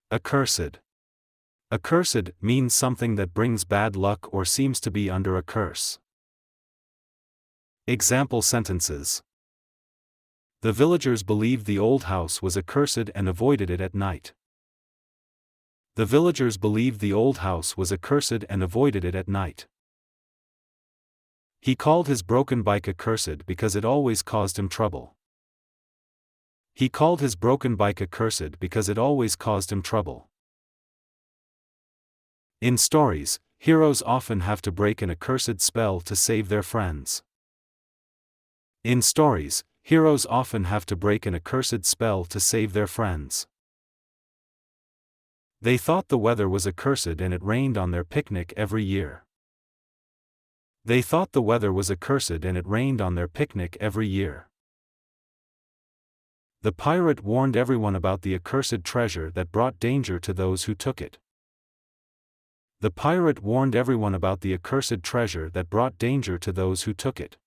Accursed. Accursed means something that brings bad luck or seems to be under a curse. Example sentences. The villagers believed the old house was accursed and avoided it at night. The villagers believed the old house was accursed and avoided it at night. He called his broken bike accursed because it always caused him trouble. He called his broken bike accursed because it always caused him trouble. In stories, heroes often have to break an accursed spell to save their friends. In stories, heroes often have to break an accursed spell to save their friends. They thought the weather was accursed and it rained on their picnic every year. They thought the weather was accursed and it rained on their picnic every year. The pirate warned everyone about the accursed treasure that brought danger to those who took it. The pirate warned everyone about the accursed treasure that brought danger to those who took it.